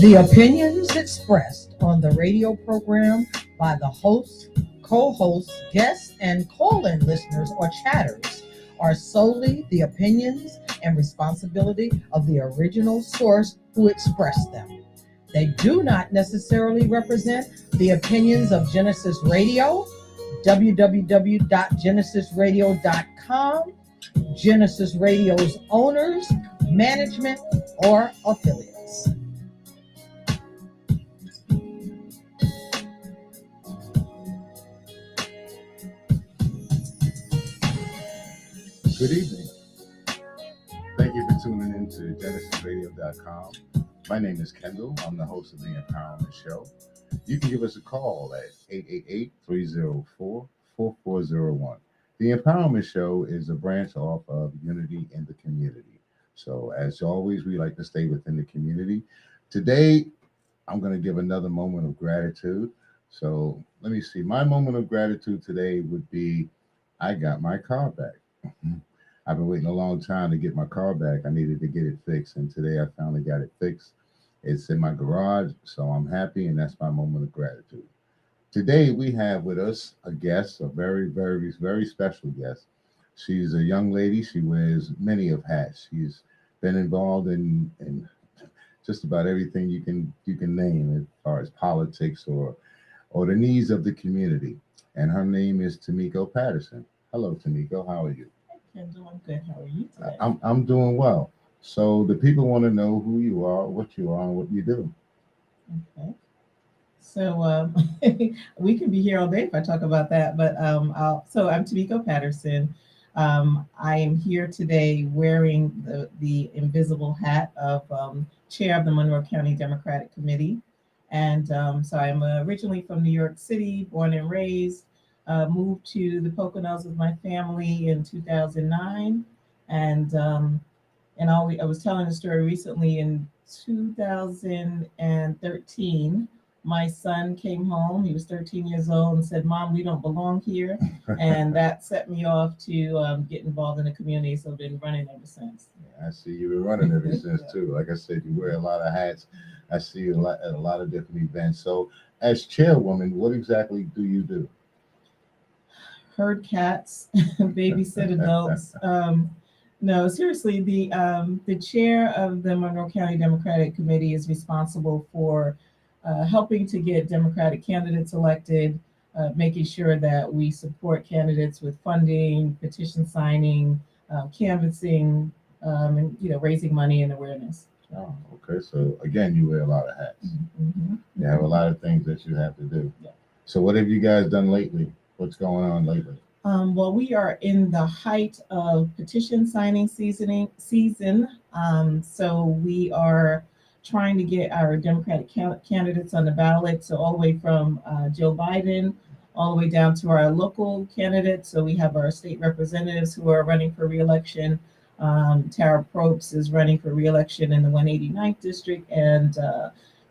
The opinions expressed on the radio program by the host, co-hosts, guests, and call-in listeners or chatters are solely the opinions and responsibility of the original source who expressed them. They do not necessarily represent the opinions of Gynesis Radio, www.gynesisradio.com, Gynesis Radio's owners, management, or affiliates. Good evening. Thank you for tuning in to GenesisRadio.com. My name is Kendall. I'm the host of the Empowerment Show. You can give us a call at 888-304-4401. The Empowerment Show is a branch off of Unity in the Community. So as always, we like to stay within the community. Today, I'm going to give another moment of gratitude. So let me see. My moment of gratitude today would be I got my car back. I've been waiting a long time to get my car back. I needed to get it fixed, and today I finally got it fixed. It's in my garage, so I'm happy, and that's my moment of gratitude. Today we have with us a guest, a very, very, very special guest. She's a young lady. She wears many of hats. She's been involved in just about everything you can name as far as politics or the needs of the community. And her name is Tamiko Patterson. Hello, Tamiko. How are you? I'm doing good. How are you today? I'm doing well. So the people want to know who you are, what you are, and what you do. Okay. So we can be here all day if I talk about that. But I'm Tamiko Patterson. I am here today wearing the invisible hat of chair of the Monroe County Democratic Committee. And so I'm originally from New York City, born and raised. Moved to the Poconos with my family in 2009, and I was telling a story recently. In 2013, my son came home. He was 13 years old and said, "Mom, we don't belong here," and that set me off to get involved in the community. So I've been running ever since. Yeah, I see you've been running ever since too. Like I said, you wear a lot of hats. I see you at a lot of different events. So, as chairwoman, what exactly do you do? Herd cats, babysit adults. No, seriously, the chair of the Monroe County Democratic Committee is responsible for helping to get Democratic candidates elected, making sure that we support candidates with funding, petition signing, canvassing, and raising money and awareness. Oh, okay. So again, you wear a lot of hats. Mm-hmm. You have a lot of things that you have to do. Yeah. So what have you guys done lately? What's going on lately? Well, we are in the height of petition signing season. So we are trying to get our Democratic candidates on the ballot. So all the way from Joe Biden, all the way down to our local candidates. So we have our state representatives who are running for reelection. Tara Probst is running for reelection in the 189th district, and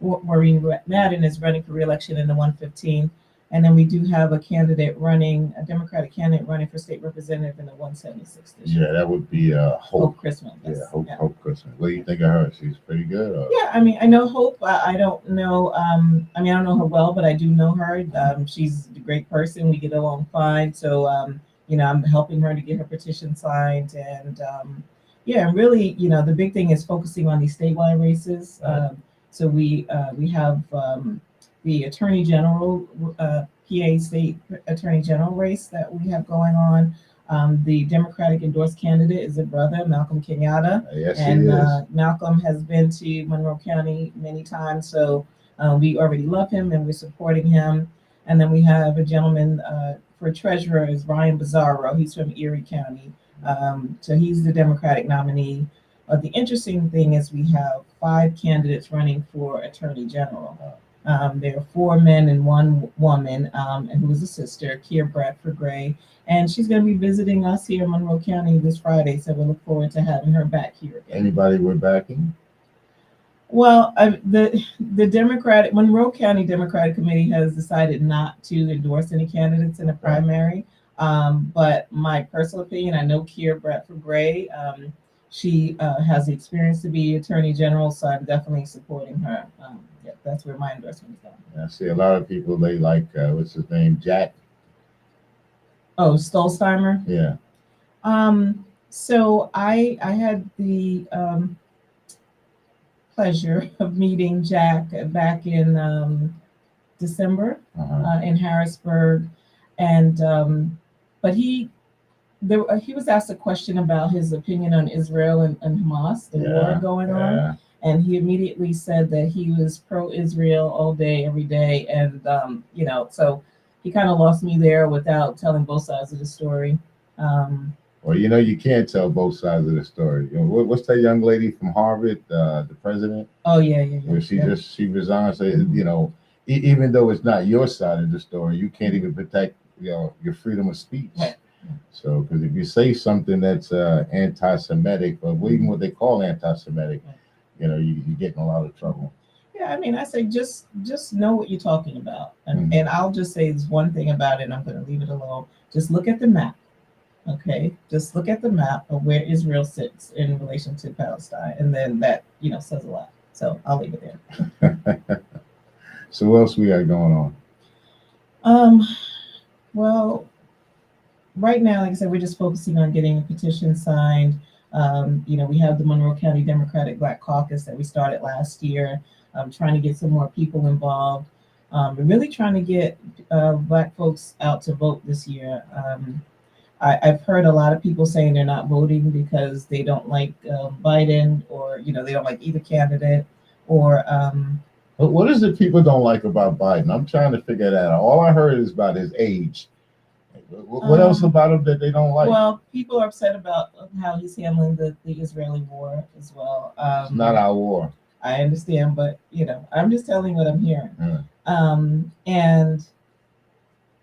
Maureen Madden is running for reelection in the 115th. And then we do have a Democratic candidate running for state representative in the 176th district. Yeah, that would be Hope Christmas. Yes. Yeah, Hope Christmas. What do you think of her? She's pretty good. Or? Yeah, I mean, I know Hope. I don't know. I don't know her well, but I do know her. She's a great person. We get along fine. So, I'm helping her to get her petition signed. And really, the big thing is focusing on these statewide races. Right. So we have the Attorney General, PA State Attorney General race that we have going on. The Democratic endorsed candidate is a brother, Malcolm Kenyatta. Yes, and he is. Malcolm has been to Monroe County many times, so we already love him and we're supporting him. And then we have a gentleman for treasurer is Ryan Bizzarro. He's from Erie County. So he's the Democratic nominee. The interesting thing is we have 5 candidates running for Attorney General. There are 4 men and 1 woman, and who is a sister, Kier Bradford Gray, and she's going to be visiting us here in Monroe County this Friday. So we look forward to having her back here again. Anybody we're backing? Well, the Monroe County Democratic Committee has decided not to endorse any candidates in the primary. But my personal opinion, I know Kier Bradford Gray. she has the experience to be Attorney General, so I'm definitely supporting her. Yeah, that's where my endorsement is going. I see a lot of people, they like, what's his name, Jack? Oh, Stolzheimer. Yeah. So I had the pleasure of meeting Jack back in December in Harrisburg, and but he was asked a question about his opinion on Israel and Hamas, the war going on, and he immediately said that he was pro-Israel all day, every day, and so he kind of lost me there without telling both sides of the story. Well, you can't tell both sides of the story. What's that young lady from Harvard, the president? Oh yeah. Where she resigned. So even though it's not your side of the story, you can't even protect your freedom of speech. Right. So, because if you say something that's anti-Semitic, or even what they call anti-Semitic, you get in a lot of trouble. Yeah, I mean, I say just know what you're talking about, and I'll just say this one thing about it, and I'm going to leave it alone. Just look at the map. Okay, just look at the map of where Israel sits in relation to Palestine, and then that says a lot. So I'll leave it there. So what else we got going on? Well, right now, like I said, we're just focusing on getting a petition signed. We have the Monroe County Democratic Black Caucus that we started last year. Trying to get some more people involved. We're really trying to get Black folks out to vote this year. I've heard a lot of people saying they're not voting because they don't like Biden, or they don't like either candidate, or But what is it people don't like about Biden? I'm trying to figure that out. All I heard is about his age. What else about him that they don't like? Well, people are upset about how he's handling the Israeli war as well. It's not our war. I understand, but I'm just telling what I'm hearing. Yeah. And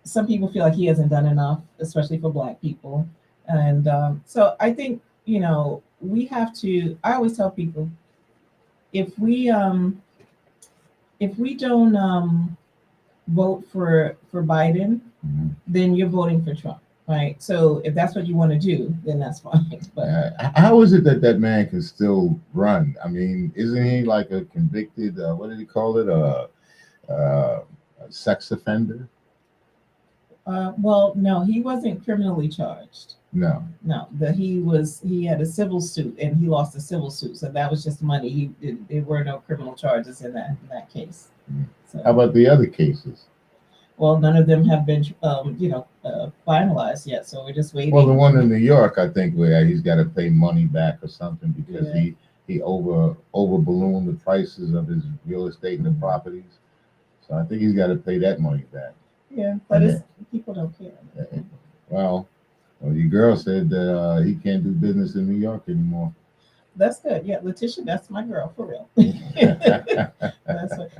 some people feel like he hasn't done enough, especially for Black people. And so I think, we have to, I always tell people, if we don't vote for Biden, then you're voting for Trump, right? So if that's what you want to do, then that's fine. But how is it that man can still run? I mean, isn't he like a convicted, what did he call it, a sex offender? Well, no, he wasn't criminally charged. No. He had a civil suit, and he lost a civil suit, so that was just money. There were no criminal charges in that case. So, how about the other cases? Well, none of them have been finalized yet, so we're just waiting. Well, the one in New York, I think, where he's got to pay money back or something because he over ballooned the prices of his real estate and the properties. So I think he's got to pay that money back. Yeah, but people don't care. Well, your girl said that he can't do business in New York anymore. That's good. Yeah, Letitia, that's my girl for real.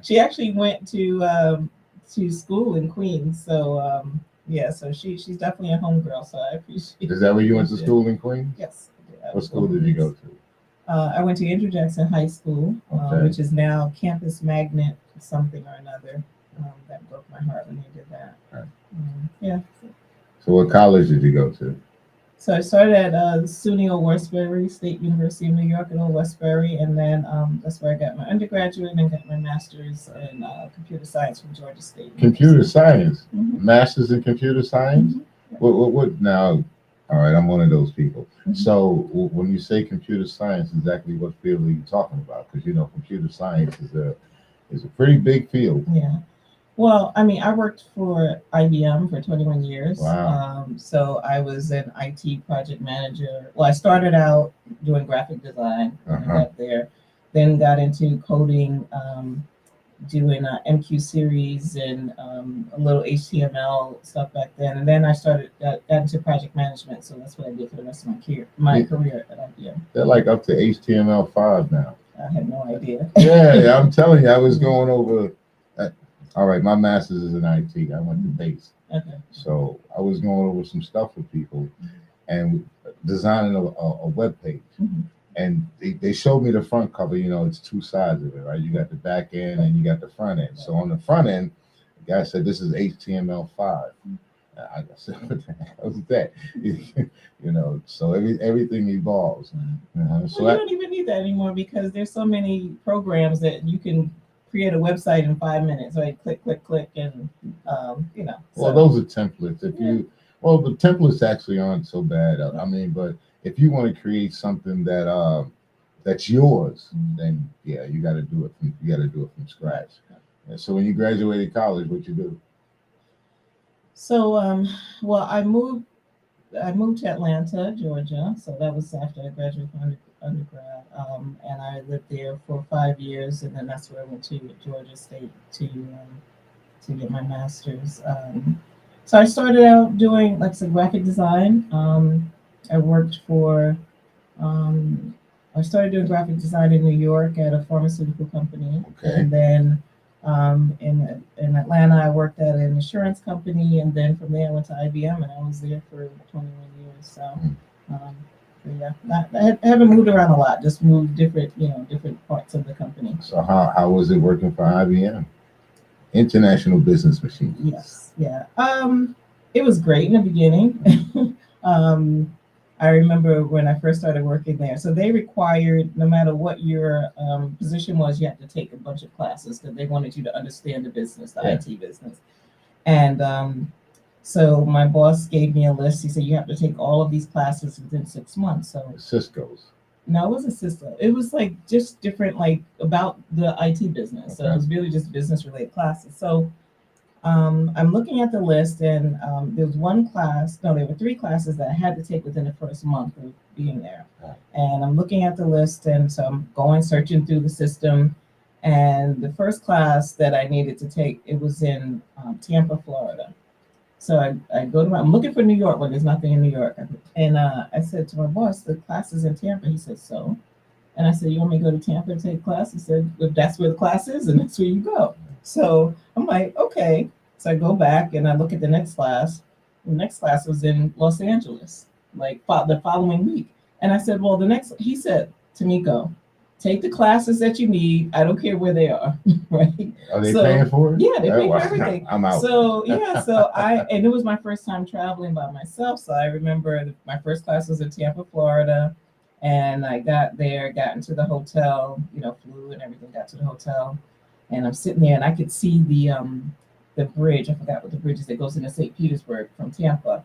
She actually went to school in Queens, so so she's definitely a homegirl. So I appreciate. Is that where you went to school in Queens? Yes. What school did you go to? I went to Andrew Jackson High School, which is now Campus Magnet something or another. That broke my heart when they did that. Right. So what college did you go to? So I started at SUNY Old Westbury, State University of New York at Old Westbury, and then that's where I got my undergraduate and got my master's in computer science from Georgia State. Computer science? Master's in computer science? What now? All right, I'm one of those people. So when you say computer science, exactly what field are you talking about? Because computer science is a pretty big field. Yeah. Well, I mean, I worked for IBM for 21 years. Wow. So I was an IT project manager. Well, I started out doing graphic design when I got there, then got into coding, doing MQ series and a little HTML stuff back then. And then I got into project management. So that's what I did for the rest of my career at IBM. They're like up to HTML5 now. I had no idea. Yeah, I'm telling you, I was going over. All right, my master's is in IT. I went to Base. Okay. So I was going over some stuff with people and designing a web page. And they showed me the front cover. It's two sides of it, right? You got the back end and you got the front end. So on the front end, the guy said, this is HTML5. I said, what the hell is that? So everything evolves. So Well, you don't even need that anymore because there's so many programs that you can create a website in 5 minutes, right? Click, click, click, and well, So those are templates. yeah. Well, the templates actually aren't so bad. I mean, but if you want to create something that's yours, then yeah, you got to do it. You got to do it from scratch. And so when you graduated college, what you do? So well, I moved to Atlanta, Georgia. So that was after I graduated from undergrad, and I lived there for 5 years, and then that's where I went to Georgia State to get my master's. So I started out doing like some graphic design. I worked for um, I started doing graphic design in New York at a pharmaceutical company, Okay. and then in Atlanta I worked at an insurance company, and then from there I went to IBM, and I was there for 21 years. So, um, so yeah, I haven't moved around a lot. Just moved different parts of the company. So how was it working for IBM? International Business Machine. Yes, yeah. It was great in the beginning. I remember when I first started working there. So they required, no matter what your position was, you had to take a bunch of classes because they wanted you to understand the business, the IT business. And so my boss gave me a list. He said, you have to take all of these classes within 6 months. So Cisco's. no, it wasn't system. It was like just different, like about the IT business. So it was really just business related classes. So I'm looking at the list, and there's one class. No, there were three classes that I had to take within the first month of being there. And I'm looking at the list, and so I'm going searching through the system. And the first class that I needed to take, it was in Tampa, Florida. So I go to I'm looking for New York, but there's nothing in New York. And I said to my boss, the class is in Tampa. He said, so. And I said, you want me to go to Tampa and take class? He said, well, that's where the class is, and that's where you go. So I'm like, okay. So I go back and I look at the next class. The next class was in Los Angeles, like the following week. And I said, well, he said, Tamiko, take the classes that you need. I don't care where they are, right? Are they paying for it? Yeah, they pay for everything. I'm out. So yeah, and it was my first time traveling by myself. So I remember my first class was in Tampa, Florida. And I got there, got into the hotel, flew and everything, got to the hotel. And I'm sitting there and I could see the bridge. I forgot what the bridge is that goes into St. Petersburg from Tampa.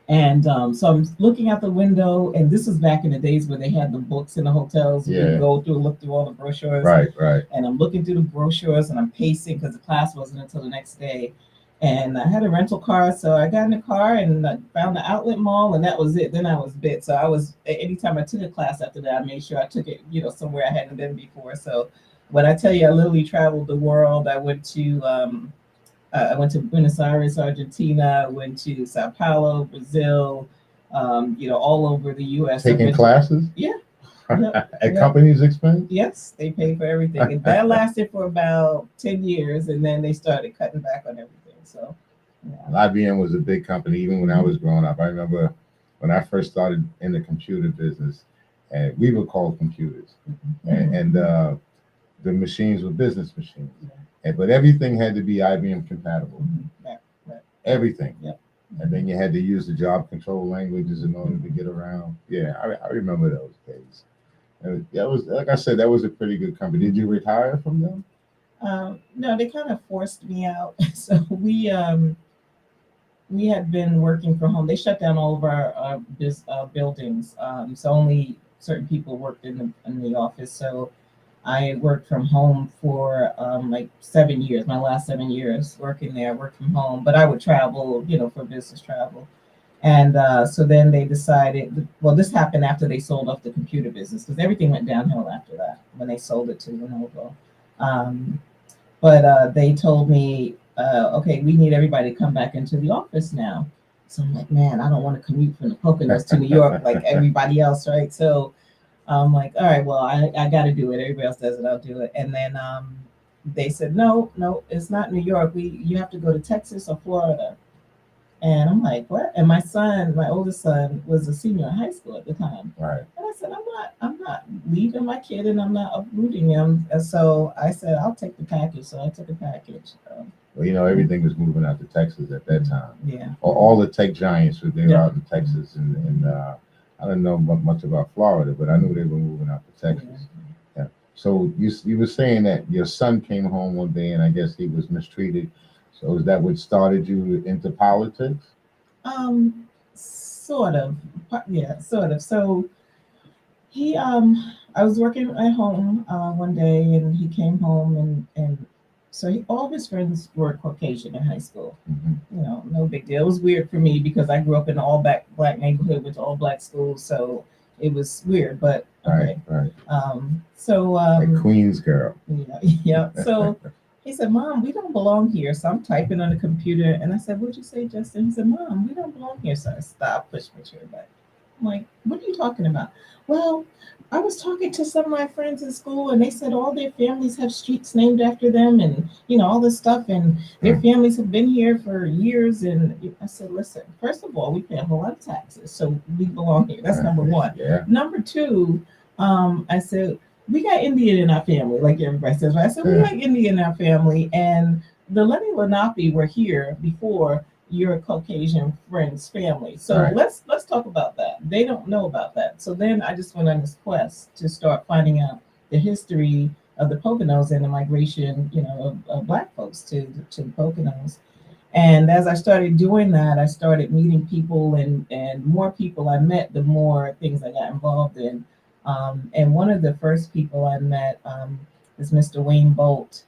And so I'm looking out the window, and this was back in the days where they had the books in the hotels. You could go through, look through all the brochures. Right. And I'm looking through the brochures, and I'm pacing because the class wasn't until the next day. And I had a rental car, so I got in the car and I found the outlet mall, and that was it. Then I was bit. So anytime I took a class after that, I made sure I took it, somewhere I hadn't been before. So when I tell you I literally traveled the world, I went to Buenos Aires, Argentina. I went to Sao Paulo, Brazil. All over the U.S. Taking classes? Yeah. At company's expense? Yes, they paid for everything. And that lasted for about 10 years, and then they started cutting back on everything. So, yeah. IBM was a big company, even when I was growing up. I remember when I first started in the computer business, and we were called computers. And the machines were business machines. But everything had to be IBM compatible. Right. Everything. Yep. And then you had to use the job control languages in order to get around. Yeah, I remember those days. And that was, like I said, that was a pretty good company. Did you retire from them? No, they kind of forced me out. So we had been working from home. They shut down all of our buildings. So only certain people worked in the office. So I worked from home for like 7 years. My last 7 years working there, I worked from home. But I would travel, for business travel. And so then they decided, well, this happened after they sold off the computer business, because everything went downhill after that when they sold it to Lenovo. But they told me, okay, we need everybody to come back into the office now. So I'm like, man, I don't want to commute from the Poconos to New York like everybody else, right? So I'm like, all right, well, I got to do it. Everybody else does it, I'll do it. And then they said, no, it's not New York. You have to go to Texas or Florida. And I'm like, what? And my oldest son, was a senior in high school at the time. Right. And I said, I'm not leaving my kid, and I'm not uprooting him. And so I said, I'll take the package. So I took a package. Well, everything was moving out to Texas at that time. Yeah. All the tech giants were there Yeah. out in Texas, and I didn't know much about Florida, but I knew they were moving out to Texas. Yeah. So you were saying that your son came home one day, and I guess he was mistreated. So is that what started you into politics? Sort of. Yeah, sort of. So he I was working at home one day, and he came home, and so all of his friends were Caucasian in high school. Mm-hmm. No big deal. It was weird for me because I grew up in an all black neighborhood with all black schools, so it was weird, but okay. Right. So Like Queens girl. yeah, yeah. So he said, "Mom, we don't belong here." So I'm typing on the computer, and I said, "What'd you say, Justin?" He said, "Mom, we don't belong here." So I stopped, pushed my chair back. I'm like, "What are you talking about?" Well, I was talking to some of my friends in school, and they said all their families have streets named after them, and all this stuff, and their families have been here for years. And I said, "Listen, first of all, we pay a whole lot of taxes, so we belong here. That's number one. Yeah. Number two, I said." We got Indian in our family, like everybody says. Right? I said, we got Indian in our family, and the Lenni Lenape were here before your Caucasian friend's family. So let's talk about that. They don't know about that. So then I just went on this quest to start finding out the history of the Poconos and the migration, of Black folks to the Poconos. And as I started doing that, I started meeting people, and more people I met, the more things I got involved in. And one of the first people I met is Mr. Wayne Bolt.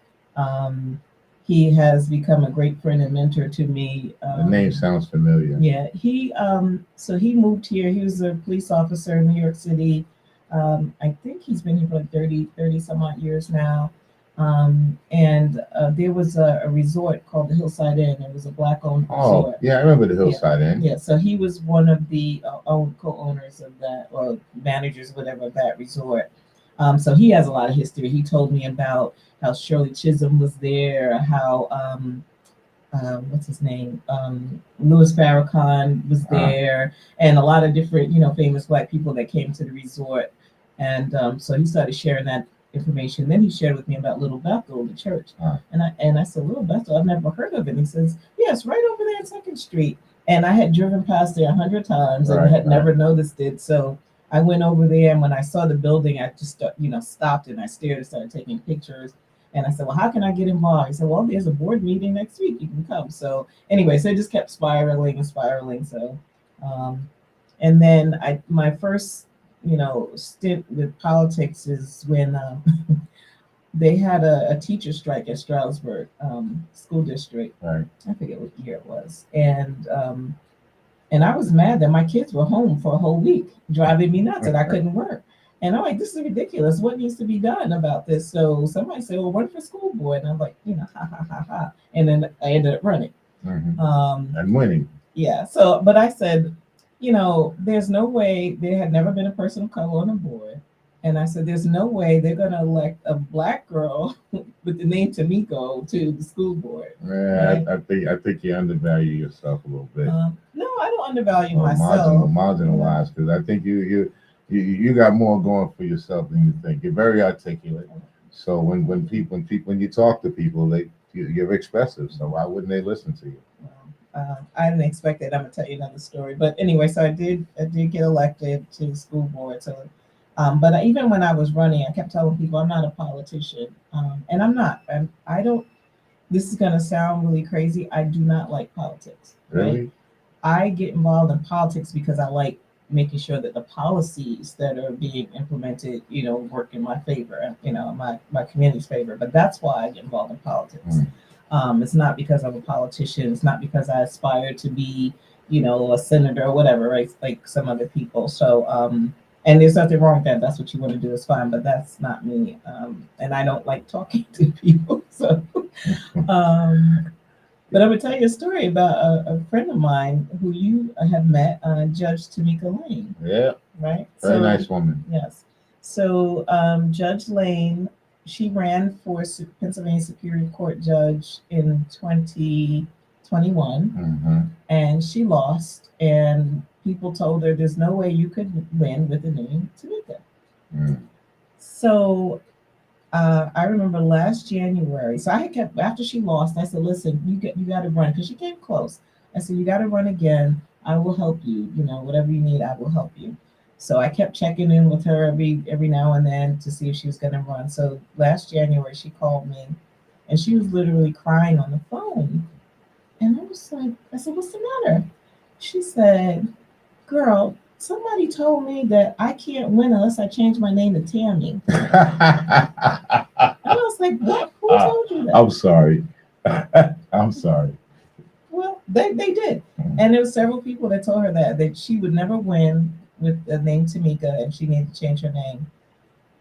He has become a great friend and mentor to me. The name sounds familiar. Yeah, so he moved here. He was a police officer in New York City. I think he's been here for like 30 some odd years now. And there was a resort called the Hillside Inn. It was a Black-owned resort. Oh, yeah, I remember the Hillside Inn. Yeah, so he was one of the co-owners of that, or managers, whatever, of that resort. So he has a lot of history. He told me about how Shirley Chisholm was there, how what's his name, Louis Farrakhan was there, and a lot of different, famous Black people that came to the resort. And so he started sharing that information. Then he shared with me about Little Bethel, the church. And I said, Little Bethel, I've never heard of it. And he says, yes, right over there in 2nd Street. And I had driven past there 100 times and had never noticed it. So I went over there, and when I saw the building, I just stopped and I stared and started taking pictures. And I said, well, how can I get involved? He said, well, there's a board meeting next week. You can come. So anyway, so it just kept spiraling and spiraling. So, and then my first, stint with politics is when they had a teacher strike at Stroudsburg School District. Right. I forget what year it was. And I was mad that my kids were home for a whole week, driving me nuts, and I couldn't work. And I'm like, this is ridiculous. What needs to be done about this? So somebody said, well, run for school board. And I'm like, ha, ha, ha, ha. And then I ended up running. And winning. Yeah. So, but I said, there's no way, there had never been a person of color on the board. And I said, there's no way they're going to elect a Black girl with the name Tamiko to the school board. Yeah, right? I think you undervalue yourself a little bit. No, I don't undervalue myself. Marginalized, because I think you got more going for yourself than you think. You're very articulate. So when you talk to people, you're expressive. So why wouldn't they listen to you? I didn't expect that. I'm gonna tell you another story. But anyway, so I did get elected to the school board. So, but even when I was running, I kept telling people I'm not a politician, and I'm not. I don't. This is gonna sound really crazy. I do not like politics. Really? Right? I get involved in politics because I like making sure that the policies that are being implemented, work in my favor, my community's favor. But that's why I get involved in politics. It's not because I'm a politician. It's not because I aspire to be, a senator or whatever, right? Like some other people. So, and there's nothing wrong with that. That's what you want to do is fine, but that's not me. And I don't like talking to people. So, but I'm gonna tell you a story about a friend of mine who you have met, Judge Tamika Lane. Yeah. Right. Very nice woman. Yes. So Judge Lane, she ran for Pennsylvania Superior Court judge in 2021, and she lost. And people told her there's no way you could win with the name Tamika. So I remember last January. So I had kept after she lost. I said, "Listen, you got to run," because she came close. I said, "You got to run again. I will help you. You know, whatever you need, I will help you." So I kept checking in with her every now and then to see if she was going to run. So last January, she called me, and she was literally crying on the phone. And I was like, I said, "What's the matter?" She said, "Girl, somebody told me that I can't win unless I change my name to Tammy." I was like, "What? Who Ah, told you that?" I'm sorry. I'm sorry. Well, they did. And there were several people that told her that she would never win with the name Tamika and she needed to change her name.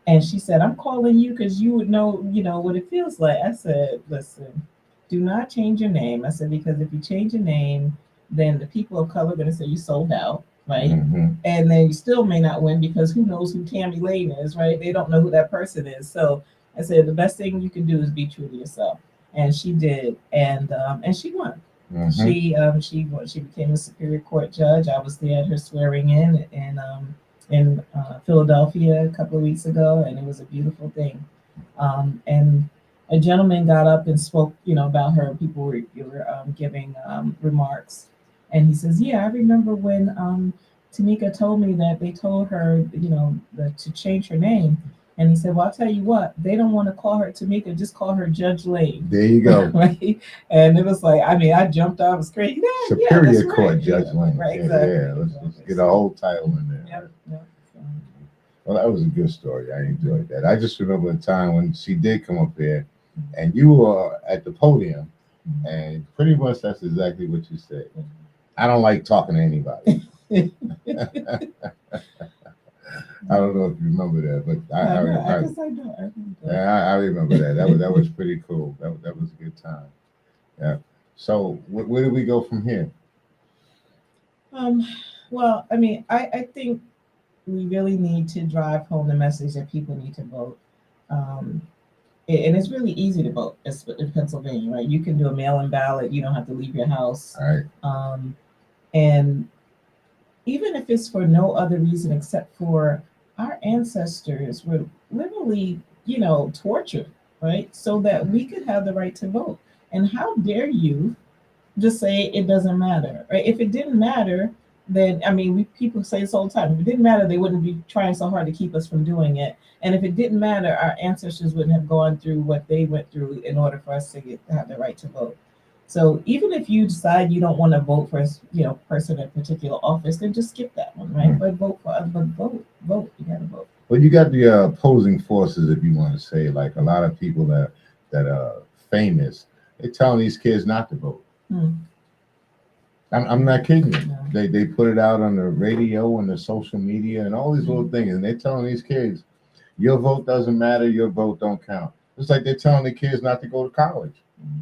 And she said, "I'm calling you because you would know, what it feels like." I said, "Listen, do not change your name." I said, "Because if you change your name, then the people of color are going to say you sold out, right? Hmm. And then you still may not win because who knows who Tammy Lane is, right? They don't know who that person is." So I said, the best thing you can do is be true to yourself. And she did. And she won. Hmm. She became a Superior Court judge. I was there at her swearing in Philadelphia a couple of weeks ago, and it was a beautiful thing. And a gentleman got up and spoke, about her. People were giving remarks, and he says, "Yeah, I remember when Tamika told me that they told her, to change her name." And he said, "Well, I'll tell you what, they don't want to call her Tamika, just call her Judge Lane." There you go. Right? And it was like, I mean, I jumped out, I was crazy. Yeah, yeah, that's Superior Court right. Judge Yeah, Lane. right, Yeah, exactly. yeah. Let's get a So, whole title in there. yep, yep. So, Well, that was a good story. I enjoyed that. I just remember a time when she did come up there, and you were at the podium, and pretty much that's exactly what you said. I don't like talking to anybody. I don't know if you remember that, but I guess I do. I really do. I remember that. That was pretty cool. That was a good time. Yeah. So where do we go from here? Um, well, I mean, I think we really need to drive home the message that people need to vote. Um, and it's really easy to vote in Pennsylvania, right? You can do a mail-in ballot. You don't have to leave your house. All right. And even if it's for no other reason except for our ancestors were literally, tortured, right? So that we could have the right to vote. And how dare you just say it doesn't matter, right? If it didn't matter, then I mean, people say this all the time. If it didn't matter, they wouldn't be trying so hard to keep us from doing it. And if it didn't matter, our ancestors wouldn't have gone through what they went through in order for us to have the right to vote. So even if you decide you don't want to vote for, person in a particular office, then just skip that one, right? Mhm. But vote for, but vote. You gotta vote. Well, you got the opposing forces, if you want to say, like a lot of people that are famous. They're telling these kids not to vote. Hmm. I'm not kidding you. No. They put it out on the radio and the social media and all these Mm-hmm. little things, and they're telling these kids, your vote doesn't matter, your vote don't count. It's like they're telling the kids not to go to college. Mm-hmm.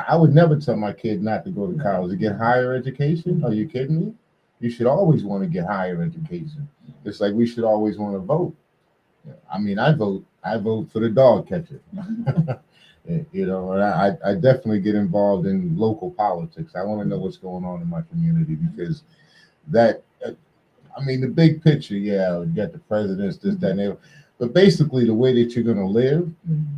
I would never tell my kid not to go to No. college to get higher education. Are you kidding me? You should always want to get higher education. It's like we should always want to vote. I mean, I vote. I vote for the dog catcher. And I definitely get involved in local politics. I want to know what's going on in my community because that. I mean, the big picture. Yeah, you got the presidents, this, that, and the other. But basically, the way that you're going to live,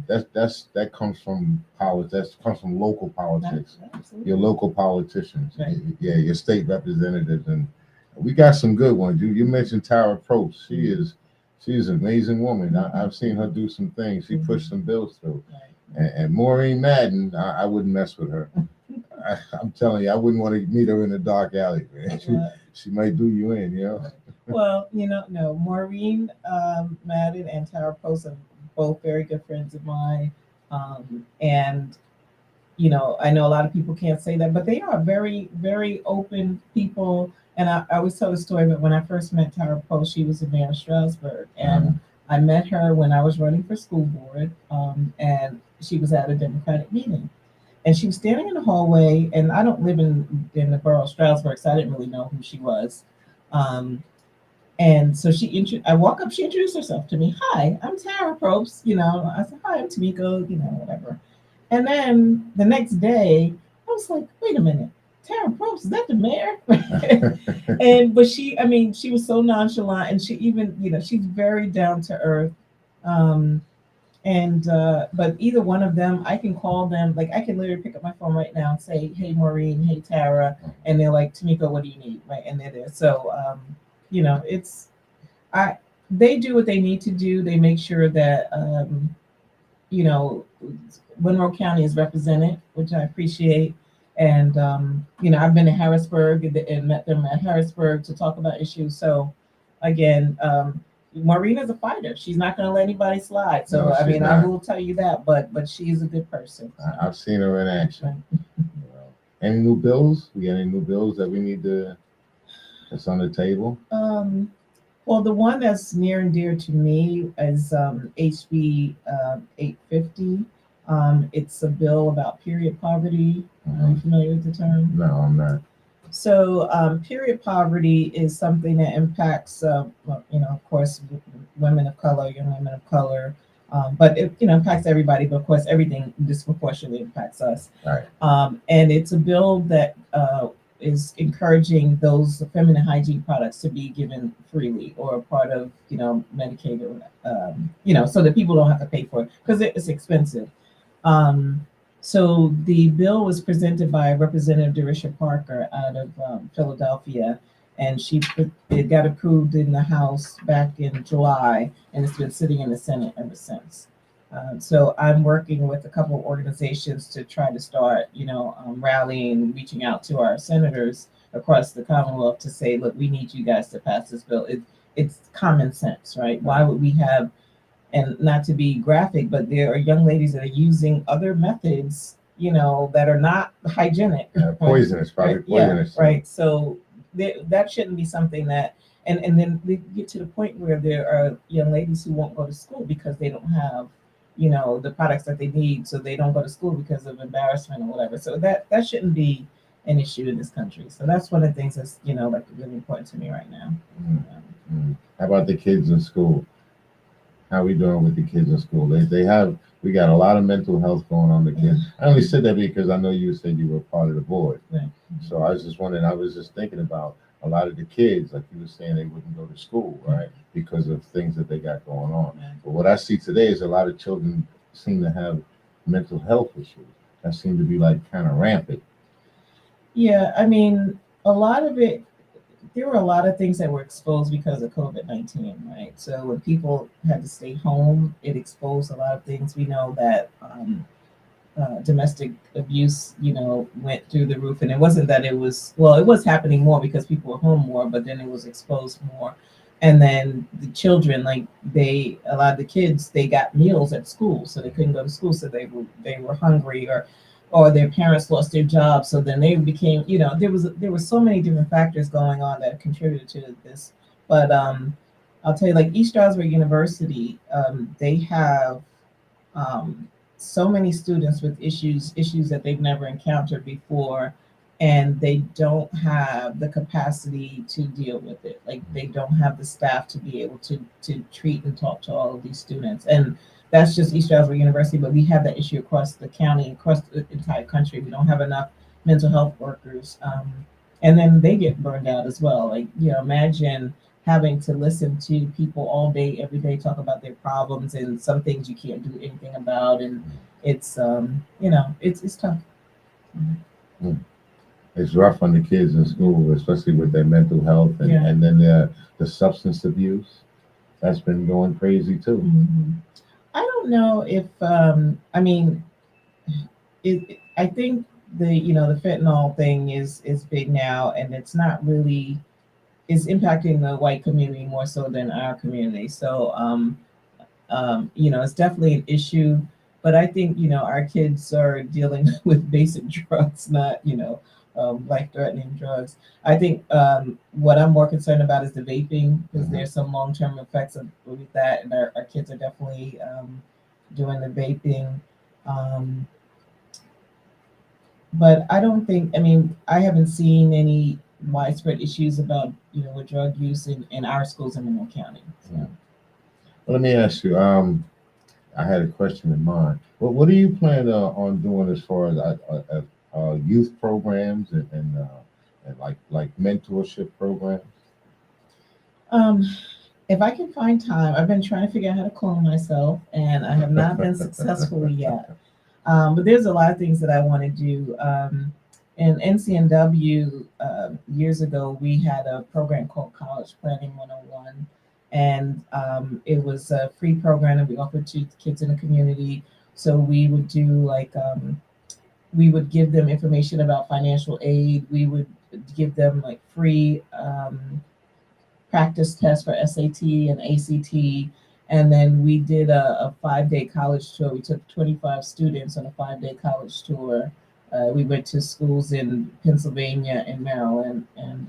that comes from politics. That comes from local politics. Absolutely. Your local politicians. Right. Yeah, your state representatives, and we got some good ones. You mentioned Tara Probst. She's an amazing woman. I've seen her do some things. She pushed some bills through. Right. And Maureen Madden, I wouldn't mess with her. I'm telling you, I wouldn't want to meet her in a dark alley, man. She might do you in. Well, no, Maureen Madden and Tara Post are both very good friends of mine. And I know a lot of people can't say that, but they are very, very open people. And I always tell the story, but when I first met Tara Post, she was the mayor of Strasbourg. And I met her when I was running for school board, and she was at a Democratic meeting. And she was standing in the hallway, and I don't live in the borough of Strasbourg, so I didn't really know who she was. Um, and so I walk up, she introduced herself to me. "Hi, I'm Tara Probst." I said, "Hi, I'm Tamiko," whatever. And then the next day, I was like, "Wait a minute, Tara Probst, is that the mayor?" But she was so nonchalant, and she even, she's very down to earth. Um, And but either one of them, I can call them. Like I can literally pick up my phone right now and say, "Hey, Maureen. Hey, Tara," and they're like, "Tamika, what do you need?" Right, and they're there. So it's I they do what they need to do. They make sure that you know, Monroe County is represented, which I appreciate. And I've been to Harrisburg and met them at Harrisburg to talk about issues. So again, Maureen is a fighter. She's not going to let anybody slide. So No, I she's mean, I not. will tell you that. But she is a good person. I've seen her in action. Any new bills? We got any new bills that we need that's on the table? Well, the one that's near and dear to me is HB 850. It's a bill about period poverty. Are you familiar with the term? No, I'm not. So, period poverty is something that impacts, of course, women of color, young women of color, but it, impacts everybody. But of course, everything disproportionately impacts us. Right. And it's a bill that is encouraging those feminine hygiene products to be given freely or a part of, Medicaid, or, so that people don't have to pay for it because it's expensive. So the bill was presented by Representative Derisha Parker out of Philadelphia, and it got approved in the House back in July, and it's been sitting in the Senate ever since. So I'm working with a couple of organizations to try to start, rallying, reaching out to our senators across the Commonwealth to say, look, we need you guys to pass this bill. It's common sense, right? Why would we have, and not to be graphic, but there are young ladies that are using other methods, that are not hygienic. Poisonous, probably right? poisonous. Yeah, right. So that shouldn't be something that, and then we get to the point where there are young ladies who won't go to school because they don't have, the products that they need, so they don't go to school because of embarrassment or whatever. So that shouldn't be an issue in this country. So that's one of the things that's, like really important to me right now. How about the kids in school? How we doing with the kids in school? We got a lot of mental health going on the kids. I only said that because I know you said you were part of the board. Right. So I was just wondering, I was just thinking about a lot of the kids, like you were saying, they wouldn't go to school, right? Because of things that they got going on. Right. But what I see today is a lot of children seem to have mental health issues that seem to be like kind of rampant. Yeah, I mean, a lot of it, there were a lot of things that were exposed because of COVID-19, right? So when people had to stay home, it exposed a lot of things. We know that domestic abuse, went through the roof. And it wasn't that it was happening more because people were home more, but then it was exposed more. And then the children, like a lot of the kids, they got meals at school, so they couldn't go to school, so they were hungry, or their parents lost their jobs, so then they became, there were so many different factors going on that contributed to this. But I'll tell you, like East Stroudsburg University, they have so many students with issues that they've never encountered before, and they don't have the capacity to deal with it. Like they don't have the staff to be able to treat and talk to all of these students. And that's just East Stroudsburg University, but we have that issue across the county, across the entire country. We don't have enough mental health workers. And then they get burned out as well. Like, imagine having to listen to people all day, every day, talk about their problems and some things you can't do anything about. And it's, it's tough. It's rough on the kids in school, especially with their mental health and then the substance abuse. That's been going crazy too. Mm-hmm. I don't know if I think the fentanyl thing is big now, and it's not really is impacting the white community more so than our community. So it's definitely an issue, but I think our kids are dealing with basic drugs, not life-threatening drugs. I think what I'm more concerned about is the vaping, because there's some long-term effects with that, and our kids are definitely doing the vaping. But I don't think, I haven't seen any widespread issues about, with drug use in our schools in Monroe County. So. Well, let me ask you, I had a question in mind. What do you plan on doing as far as youth programs and like mentorship programs? If I can find time, I've been trying to figure out how to clone myself, and I have not been successful yet. But there's a lot of things that I want to do. In NCNW, years ago, we had a program called College Planning 101, and it was a free program that we offered to kids in the community. So we would do like we would give them information about financial aid. We would give them like free practice tests for SAT and ACT. And then we did a 5-day college tour. We took 25 students on a 5-day college tour. We went to schools in Pennsylvania and Maryland, and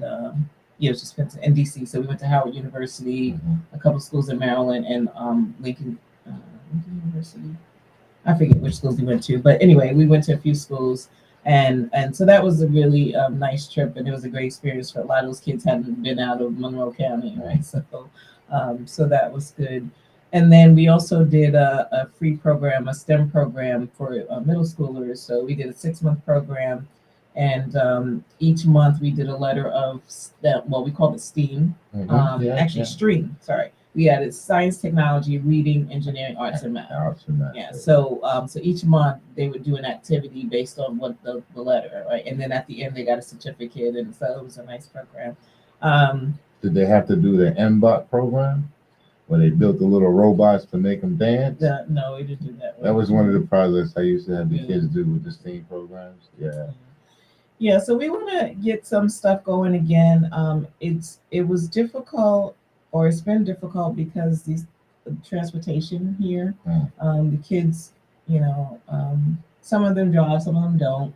yeah, it was just in DC. So we went to Howard University, a couple schools in Maryland, and Lincoln University. I forget which schools we went to, but anyway, we went to a few schools, and so that was a really nice trip, and it was a great experience for a lot of those kids hadn't been out of Monroe County, right? So that was good. And then we also did a free program, a STEM program for middle schoolers. So we did a 6-month program, and each month we did a letter of STEM, well, we called it STEAM, STREAM, sorry. We added science, technology, reading, engineering, arts, and math. Yeah. So each month they would do an activity based on what the letter, right? And then at the end they got a certificate, and so it was a nice program. Did they have to do the MBOT program, where they built the little robots to make them dance? No, we didn't do that. That was one of the projects I used to have the kids do with the STEAM programs. Yeah. Yeah. So we want to get some stuff going again. It was difficult. Or it's been difficult because these transportation here, the kids, some of them drive, some of them don't,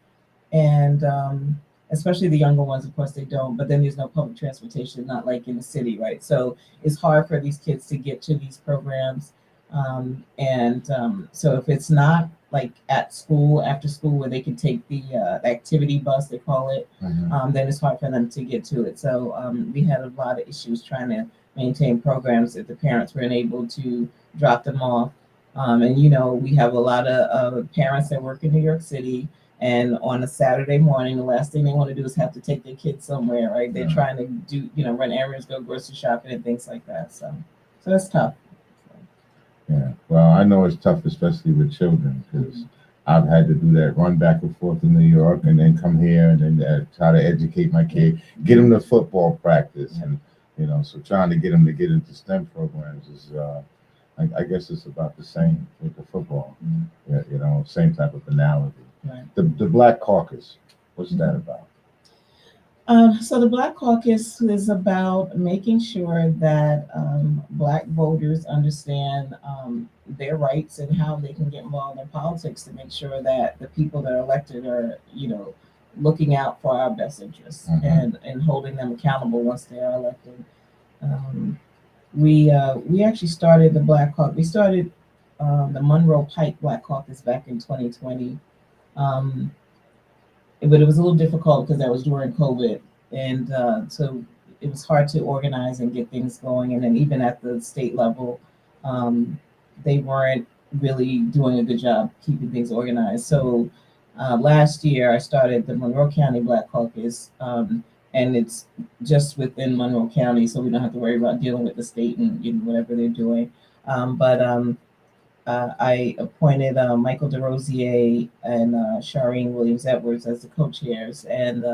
and especially the younger ones, of course, they don't. But then there's no public transportation, not like in the city, right? So it's hard for these kids to get to these programs, so if it's not like at school, after school, where they can take the activity bus, they call it, then it's hard for them to get to it. So we had a lot of issues trying to maintain programs if the parents weren't able to drop them off. And we have a lot of parents that work in New York City, and on a Saturday morning, the last thing they want to do is have to take their kids somewhere, right? They're trying to do, run errands, go grocery shopping, and things like that. So it's tough. Yeah, well, I know it's tough, especially with children, because I've had to do that, run back and forth to New York, and then come here, and then try to educate my kid, get them to football practice, and so trying to get them to get into STEM programs is, I guess it's about the same with the football. Yeah, same type of analogy. Right. The Black Caucus, what's that about? So the Black Caucus is about making sure that Black voters understand their rights and how they can get involved in politics, to make sure that the people that are elected are, looking out for our best interests, and holding them accountable once they are elected. We actually started the Black Caucus. We started the Monroe Pike Black Caucus back in 2020. But it was a little difficult because that was during COVID, and so it was hard to organize and get things going. And then even at the state level, they weren't really doing a good job keeping things organized. So last year I started the Monroe County Black Caucus, and it's just within Monroe County, so we don't have to worry about dealing with the state and whatever they're doing. I appointed Michael DeRosier and Shireen Williams-Edwards as the co-chairs, and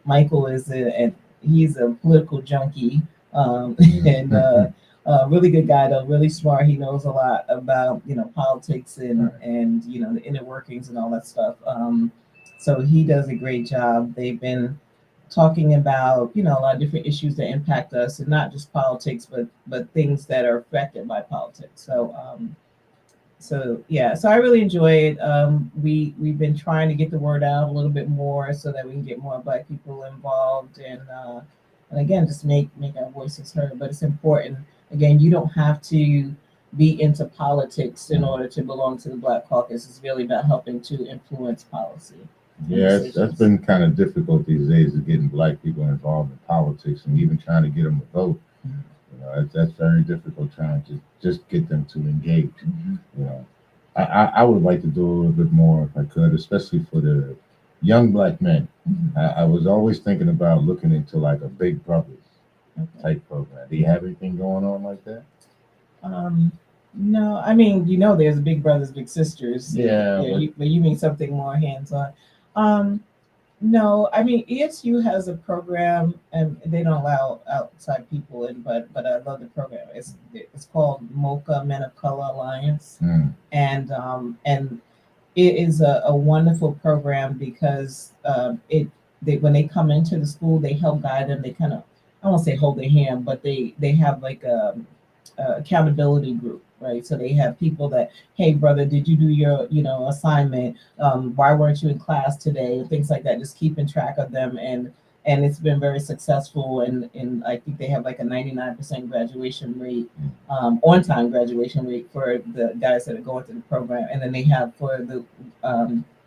Michael he's a political junkie, and a really good guy, though, really smart. He knows a lot about politics and the inner workings and all that stuff. So he does a great job. They've been talking about a lot of different issues that impact us, and not just politics, but things that are affected by politics. So I really enjoy it. We've been trying to get the word out a little bit more so that we can get more Black people involved, and again, just make our voices heard. But it's important. Again, you don't have to be into politics in order to belong to the Black Caucus. It's really about helping to influence policy. Yeah, that's been kind of difficult these days, of getting Black people involved in politics, and even trying to get them to vote. That's very difficult, trying to just get them to engage. I would like to do a little bit more if I could, especially for the young Black men. I was always thinking about looking into like a Big Brothers type program. Do you have anything going on like that? No, I mean, there's Big Brothers, Big Sisters. Yeah, but you mean something more hands-on. No, I mean ESU has a program, and they don't allow outside people in, but I love the program. It's called MOCA, Men of Color Alliance, and it is a wonderful program because when they come into the school, they help guide them. They kind of, I won't say hold their hand, but they have like a accountability group, right? So they have people that, hey brother, did you do your assignment? Why weren't you in class today? Things like that, just keeping track of them, and it's been very successful, and I think they have like a 99% graduation rate, on time graduation rate for the guys that are going through the program. And then they have for the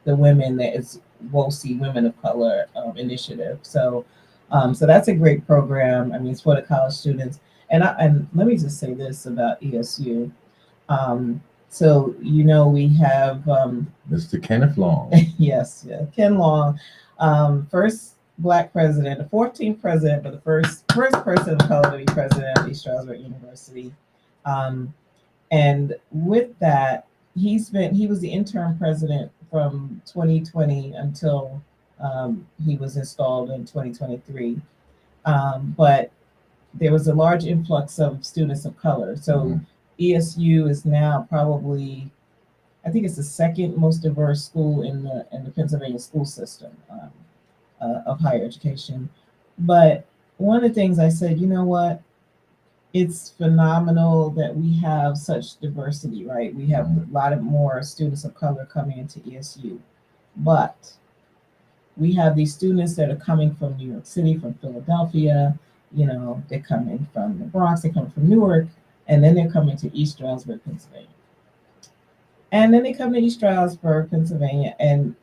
women, that is WOSI, Women of Color initiative. So that's a great program. I mean, it's for the college students. And let me just say this about ESU. So we have Mr. Kenneth Long. yes, Ken Long, first Black president, the 14th president, but the first person of color to be president at East Stroudsburg University. And with that, he was the interim president from 2020 until he was installed in 2023. But there was a large influx of students of color. So ESU is now probably, I think it's the second most diverse school in the Pennsylvania school system of higher education. But one of the things I said, you know what? It's phenomenal that we have such diversity, right? We have a lot of more students of color coming into ESU, but we have these students that are coming from New York City, from Philadelphia. They're coming from the Bronx, they're coming from Newark, and then they're coming to East Stroudsburg, Pennsylvania. And then they come to East Stroudsburg, Pennsylvania, and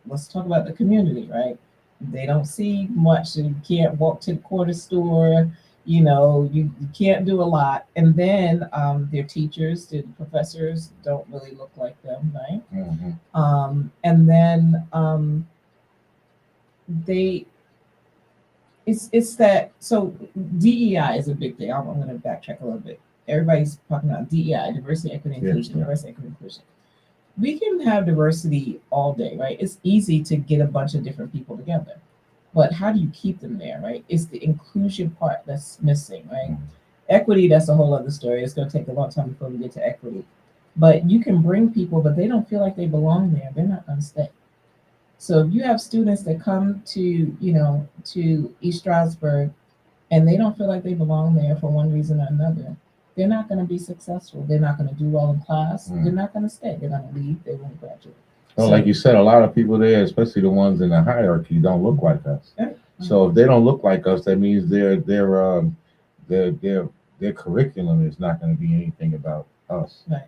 let's talk about the community, right? They don't see much. You can't walk to the corner store. You can't do a lot. And then their teachers, their professors don't really look like them, right? And then it's that, so DEI is a big thing. I'm going to backtrack a little bit. Everybody's talking about DEI, diversity, equity, inclusion, diversity, equity, inclusion. We can have diversity all day, right? It's easy to get a bunch of different people together, but how do you keep them there, right? It's the inclusion part that's missing, right? Equity, that's a whole other story. It's going to take a long time before we get to equity. But you can bring people, but they don't feel like they belong there. They're not going to stay. So if you have students that come to East Stroudsburg and they don't feel like they belong there for one reason or another, they're not going to be successful. They're not going to do well in class. They're not going to stay. They're going to leave. They won't graduate. Well, like you said, a lot of people there, especially the ones in the hierarchy, don't look like us. So if they don't look like us, that means their curriculum is not going to be anything about us. Right.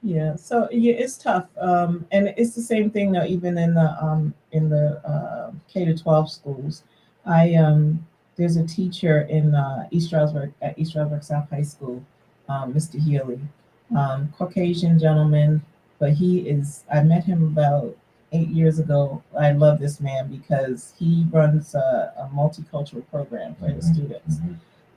Yeah. So it's tough. And it's the same thing though, even in the K-12 schools. There's a teacher in East Stroudsburg at East Stroudsburg South High School, Mr. Healy, Caucasian gentleman, but I met him about 8 years ago. I love this man because he runs a multicultural program for his students.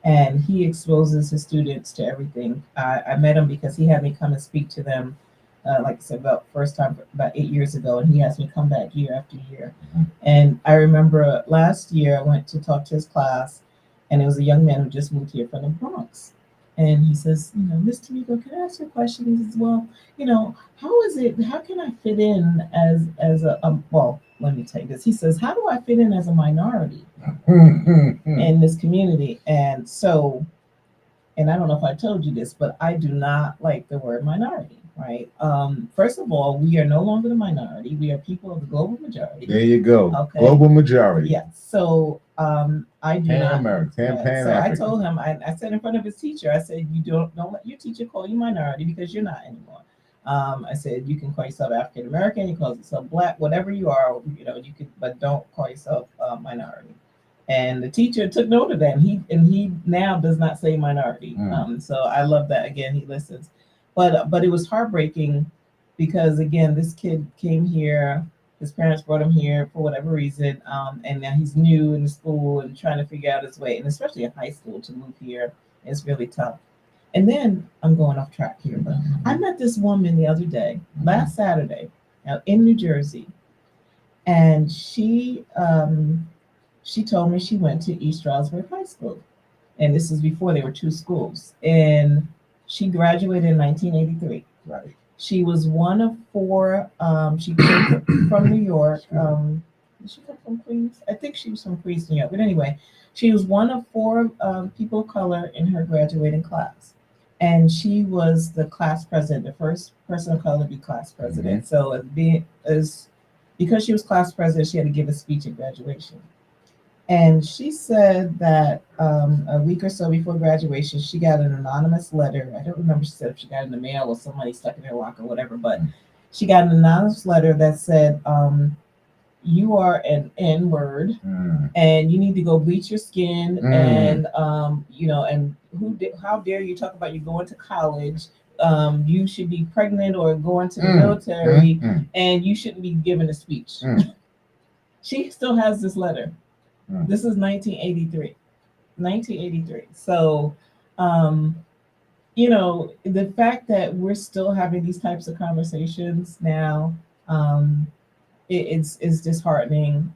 And he exposes his students to everything. I met him because he had me come and speak to them, like I said, about 8 years ago, and he asked me to come back year after year. And I remember last year I went to talk to his class, and it was a young man who just moved here from the Bronx. And he says, Miss Tarico, can I ask you a question as well? How can I fit in as a well, let me tell you this. He says, how do I fit in as a minority in this community? And so, and I don't know if I told you this, but I do not like the word minority, right? First of all, we are no longer the minority. We are people of the global majority. There you go. Okay. Global majority. Yeah. So I do not. Pan-American. So I told him, I said in front of his teacher, I said, you don't let your teacher call you minority because you're not anymore. I said, you can call yourself African American, you call yourself Black, whatever you are, you could, but don't call yourself minority. And the teacher took note of that, and he now does not say minority. So I love that. Again, he listens. But it was heartbreaking because again, this kid came here His parents brought him here for whatever reason, and now he's new in the school and trying to figure out his way, and especially in high school to move here is really tough. And then I'm going off track here, but I met this woman the other day, last Saturday, out in New Jersey, and she told me she went to East Stroudsburg High School, and this is before there were two schools, and she graduated in 1983. Right. She was one of four. She came from New York. Did she come from Queens? I think she was from Queens, New York. But anyway, she was one of four people of color in her graduating class. And she was the class president, the first person of color to be class president. Mm-hmm. So because she was class president, she had to give a speech at graduation. And she said that a week or so before graduation, she got an anonymous letter. I don't remember, she said if she got it in the mail or somebody stuck in her locker or whatever, but she got an anonymous letter that said, you are an N-word and you need to go bleach your skin and, and how dare you talk about you going to college. You should be pregnant or going to the military and you shouldn't be giving a speech. She still has this letter. This is 1983. 1983. So, the fact that we're still having these types of conversations now, it's disheartening.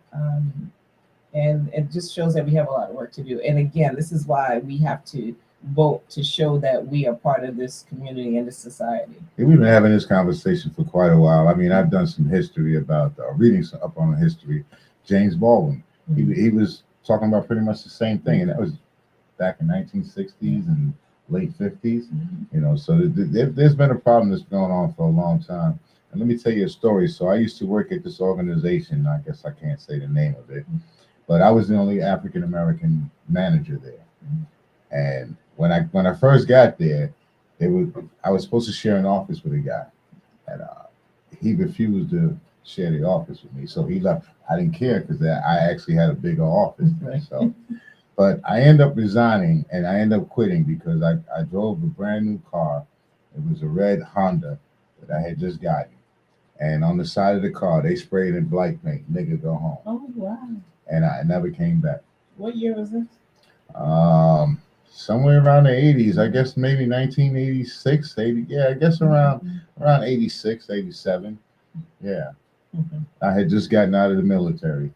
And it just shows that we have a lot of work to do. And again, this is why we have to vote to show that we are part of this community and this society. Yeah, we've been having this conversation for quite a while. I mean, I've done some history about reading up on history. James Baldwin. He was talking about pretty much the same thing, and that was back in 1960s and late 50s. So there's been a problem that's going on for a long time. And let me tell you a story. So I used to work at this organization. I guess I can't say the name of it, but I was the only African American manager there. And when I first got there, I was supposed to share an office with a guy, and he refused to share the office with me, so he left. I didn't care because I actually had a bigger office. So, but I ended up resigning and I ended up quitting because I drove a brand new car. It was a red Honda that I had just gotten, and on the side of the car they sprayed in black paint, "Nigga, go home." Oh wow! And I never came back. What year was this? Somewhere around the 80s, I guess maybe 1986, 80. Yeah, I guess around 86, 87. Yeah. I had just gotten out of the military.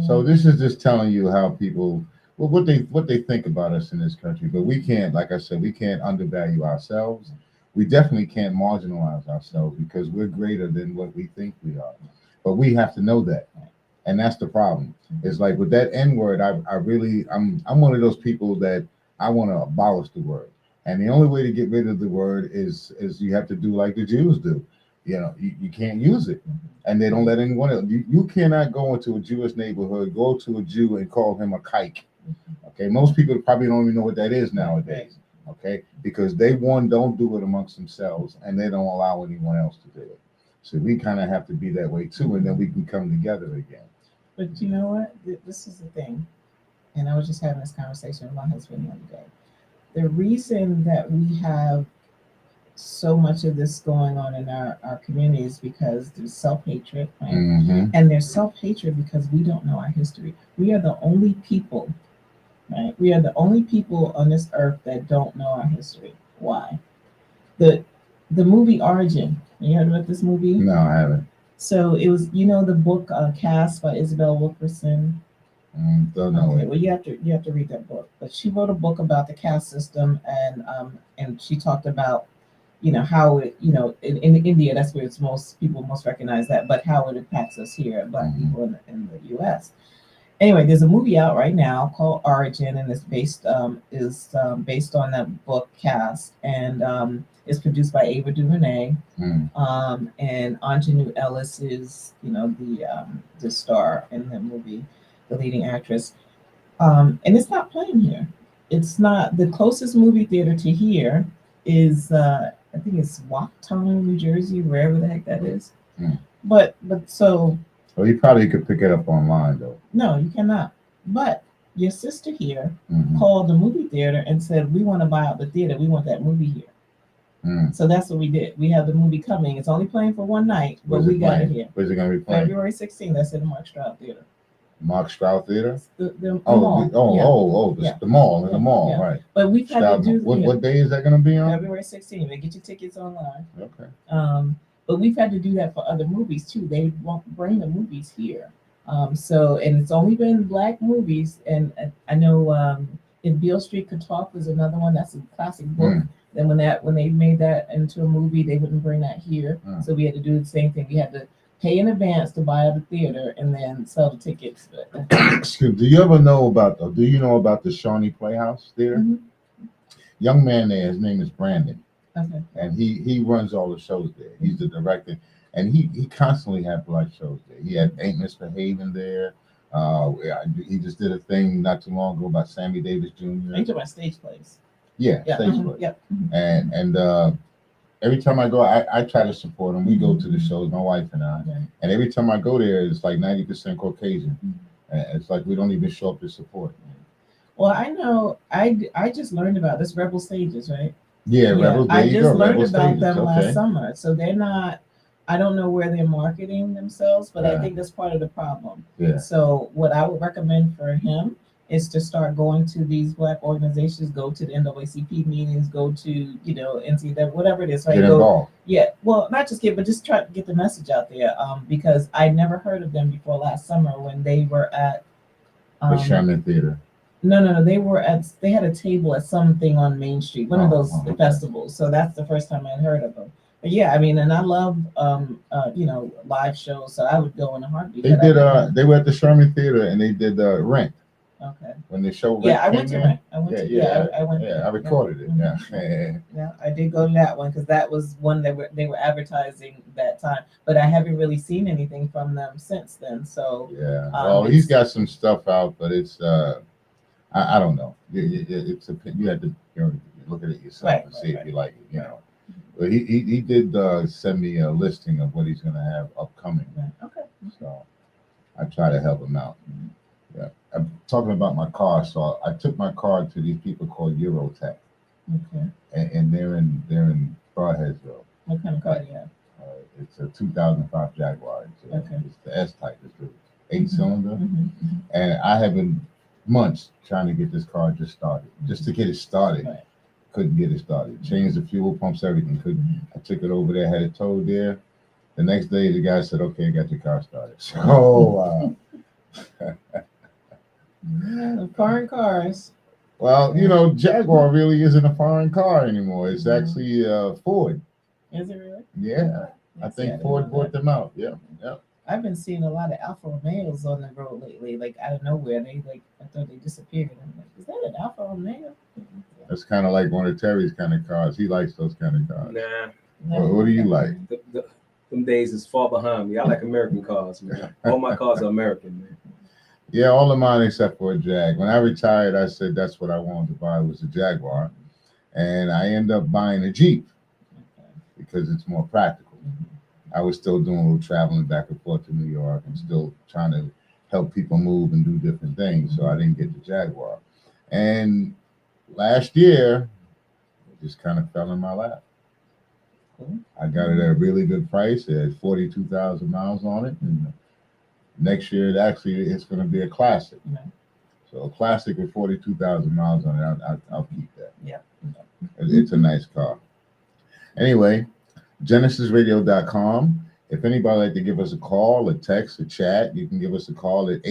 So this is just telling you how people, what they think about us in this country. But we can't, like I said, we can't undervalue ourselves. We definitely can't marginalize ourselves because we're greater than what we think we are. But we have to know that. And that's the problem. It's like with that N-word, I'm one of those people that I want to abolish the word. And the only way to get rid of the word is you have to do like the Jews do. You can't use it. And they don't let anyone else. You cannot go into a Jewish neighborhood, go to a Jew and call him a kike. Okay, most people probably don't even know what that is nowadays. Okay, because they don't do it amongst themselves and they don't allow anyone else to do it. So we kind of have to be that way too, and then we can come together again. But you know what? This is the thing. And I was just having this conversation with my husband the other day. The reason that we have so much of this going on in our community is because there's self-hatred, right? And there's self-hatred because we don't know our history. We are the only people, right? We are the only people on this earth that don't know our history. Why? The movie Origin. You heard about this movie? No, I haven't. So it was, the book Caste by Isabel Wilkerson. Don't know. Okay, well, you have to read that book. But she wrote a book about the caste system, and she talked about, how it, in India, that's where it's most people most recognize that, but how it impacts us here, Black people in the U.S. Anyway, there's a movie out right now called Origin, and it's based on that book Caste, and it's produced by Ava DuVernay, and Anjanou Ellis is, the star in the movie, the leading actress, and it's not playing here. It's not. The closest movie theater to here is I think it's Waukton, New Jersey, wherever the heck that is. But so. Well, you probably could pick it up online though. No, you cannot. But your sister here called the movie theater and said, "We want to buy out the theater. We want that movie here." So that's what we did. We have the movie coming. It's only playing for one night, but we got it here. Where's it going to be playing? February 16th. That's in the Mark Stroud Theater. Mark Stroud Theater? The mall. The mall, in the mall, yeah. right. But we've had to do what day is that going to be on? February 16th. They get your tickets online. Okay. But we've had to do that for other movies too. They won't bring the movies here. So, and it's only been Black movies. And I know If Beale Street Could Talk was another one. That's a classic book. Then when they made that into a movie, they wouldn't bring that here. So we had to do the same thing. We had to pay in advance to buy at the theater and then sell the tickets. Do you know about the Shawnee Playhouse Theater? Mm-hmm. Young man there, his name is Brandon. Okay. And he runs all the shows there. He's the director. And he constantly had Black shows there. He had Ain't Misbehaving there. He just did a thing not too long ago about Sammy Davis Jr. You talking about stage plays? Yeah, stage plays. Yep. And every time I go, I try to support him. We go to the shows, my wife and I. Okay. And every time I go there, it's like 90% Caucasian. And it's like we don't even show up to support. Well, I know. I just learned about this Rebel Stages, right? Yeah, Rebel. There I just learned Rebel about Stages. them Okay. last summer. So they're not. I don't know where they're marketing themselves, but I think that's part of the problem. Yeah. So what I would recommend for him is to start going to these Black organizations, go to the NAACP meetings, go to NCAA, whatever it is. Right? Get involved. Yeah, well, not just but just try to get the message out there. Because I never heard of them before last summer when they were at The Sherman Theater. No. They had a table at something on Main Street, one of those festivals. So that's the first time I had heard of them. But yeah, I mean, and I love live shows, so I would go in a heartbeat. They were at the Sherman Theater and they did Rent. Okay. When the show Rent I went to Rent. I went. I recorded it. Yeah, I did go to that one because that was one they were advertising that time. But I haven't really seen anything from them since then. So yeah, well, he's got some stuff out, but it's I don't know. You have to look at it yourself and see if you like it. But he did send me a listing of what he's going to have upcoming. Okay. So I try to help him out. Yeah, I'm talking about my car. So I took my car to these people called Eurotech. Okay. And they're in Broadheadsville. What kind of car do you have? It's a 2005 Jaguar. It's the S type. It's the 8-cylinder. And I have been months trying to get this car just to get it started. Right. Couldn't get it started. Changed the fuel pumps, everything. Couldn't. I took it over there, had it towed there. The next day, the guy said, "Okay, I got your car started." So, foreign cars. Well, Jaguar really isn't a foreign car anymore. It's actually Ford. Is it really? Yeah, I think Ford bought them out. Yeah. I've been seeing a lot of Alfa Romeos on the road lately, like out of nowhere. I thought they disappeared. I'm like, is that an Alfa Romeo? That's kind of like one of Terry's kind of cars. He likes those kind of cars. Nah. What do you like? Them days is far behind me. I like American cars, man. All my cars are American, man. Yeah, all of mine except for a Jag. When I retired, I said that's what I wanted to buy was a Jaguar. And I ended up buying a Jeep because it's more practical. I was still doing a little traveling back and forth to New York and still trying to help people move and do different things. So I didn't get the Jaguar. And last year, it just kind of fell in my lap. I got it at a really good price. It had 42,000 miles on it. And next year, it's going to be a classic. So a classic with 42,000 miles on it, I'll keep that. Yeah. It's a nice car. Anyway, GenesisRadio.com. If anybody would like to give us a call, a text, a chat, you can give us a call at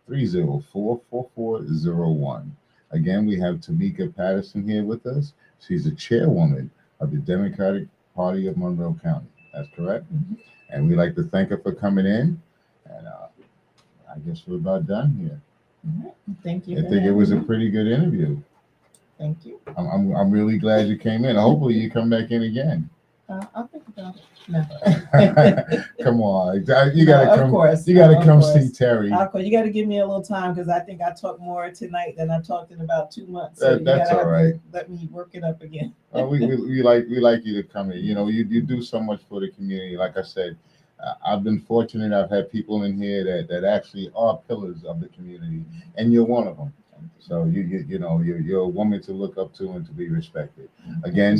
888-304-4401. Again, we have Tamika Patterson here with us. She's the chairwoman of the Democratic Party of Monroe County. That's correct. And we'd like to thank her for coming in. And I guess we're about done here. Thank you. I think it was a pretty good interview. Thank you. I'm really glad you came in. Hopefully you come back in again. I'll think about it. No. Come on, you gotta come. Of course, you gotta come see Terry. Of course, you gotta give me a little time because I think I talked more tonight than I talked in about 2 months. So That's all right. Let me work it up again. We like you to come in. You do so much for the community. Like I said, I've been fortunate. I've had people in here that actually are pillars of the community, and you're one of them. So you're a woman to look up to and to be respected. Again,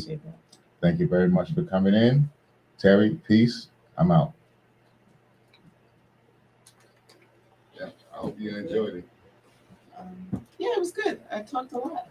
Thank you very much for coming in. Terry, peace. I'm out. Yeah, I hope you enjoyed it. Yeah, it was good. I talked a lot.